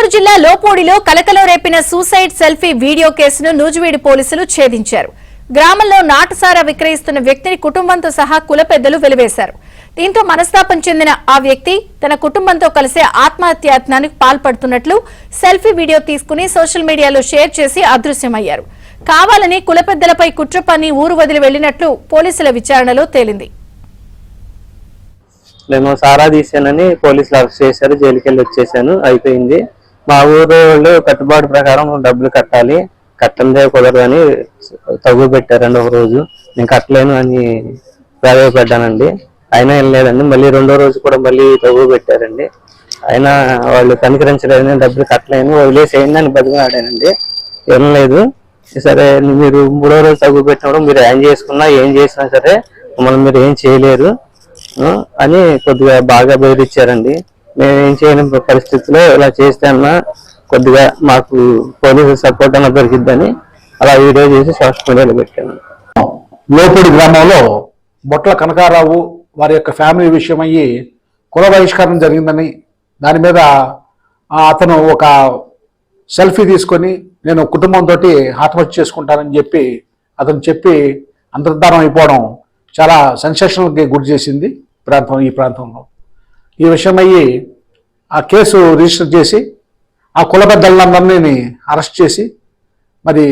గుంటూరు జిల్లా లోపోడిలో కలకలం రేపిన suicide selfie video కేసును నూజివీడు పోలీసులు ఛేదించారు. గ్రామంలో నాటుసారా విక్రయిస్తున్న వ్యక్తిని కుటుంబంతో సహా కుల పెద్దలు వెలివేశారు. దీంతో మనస్తాపం చెందిన ఆ వ్యక్తి తన కుటుంబంతో కలిసి ఆత్మహత్యాయత్నానికి పాల్పడుతున్నట్లు సెల్ఫీ వీడియో తీసుకుని సోషల్ మీడియాలో షేర్ చేసి అదృశ్యమయ్యారు. కావాలని కుల పెద్దలపై కుట్ర పన్ని ఊరు వదిలి వెళ్లినట్లు పోలీసుల విచారణలో తేలింది. నేను సారా తీసానని పోలీసులు అరెస్ట్ చేశారు. జైలుకి వెళ్ళి వచ్చేసాను, అయిపోయింది. మా ఊరు వాళ్ళు కట్టుబాటు ప్రకారం డబ్బులు కట్టాలి, కట్టందే కుదరదు అని తగ్గు పెట్టారండి. ఒక రోజు నేను కట్టలేను అని ప్రాధాయపడ్డానండి, అయినా ఏం లేదండి. మళ్ళీ రెండో రోజు కూడా మళ్ళీ తగ్గు పెట్టారండి, అయినా వాళ్ళు కనికరించలేదని డబ్బులు కట్టలేను వదిలేసేయండి అని బతిమలాడానండి. ఏం లేదు, సరే మీరు మూడో రోజు తగ్గు పెట్టినప్పుడు మీరు ఏం చేసుకున్నా ఏం చేసినా సరే మమ్మల్ని మీరు ఏం చేయలేరు అని కొద్దిగా బాగా బెదిరించారండి. మేము ఏం చేయని పరిస్థితిలో ఇలా చేస్తే అన్నా కొద్దిగా మాకు పోలీసు సపోర్ట్ అన్న దొరికిద్దని అలా వీడియో చేసి సోషల్ మీడియాలో పెట్టాను. లోపూడి గ్రామంలో బొట్ల కనకారావు వారి యొక్క ఫ్యామిలీ విషయం అయ్యి కుల బహిష్కరణ జరిగిందని, దాని మీద అతను ఒక సెల్ఫీ తీసుకొని నేను కుటుంబంతో ఆత్మహత్య చేసుకుంటానని చెప్పి అతను చెప్పి అంతర్ధానం అయిపోవడం చాలా సెన్సేషనల్కి గురి చేసింది ఈ ప్రాంతంలో. ఈ విషయం అయ్యి ఆ కేసు రిజిస్టర్ చేసి ఆ కుల పెద్దలందరినీ అరెస్ట్ చేసి మరి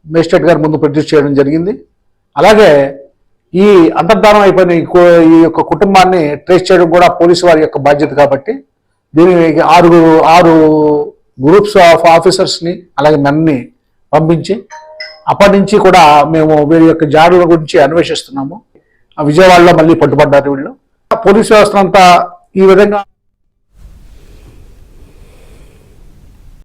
మేజిస్ట్రేట్ గారి ముందు ప్రొడ్యూస్ చేయడం జరిగింది. అలాగే ఈ అంతర్ధానం అయిపోయిన ఈ యొక్క కుటుంబాన్ని ట్రేస్ చేయడం కూడా పోలీసు వారి యొక్క బాధ్యత కాబట్టి దీనికి ఆరు గ్రూప్స్ ఆఫ్ ఆఫీసర్స్ని అలాగే నన్ను పంపించి అప్పటి నుంచి కూడా మేము వీరి యొక్క జాడుల గురించి అన్వేషిస్తున్నాము. విజయవాడలో మళ్ళీ పట్టుబడ్డారు వీళ్ళు. పోలీసు వ్యవస్థ అంతా ఈ విధంగా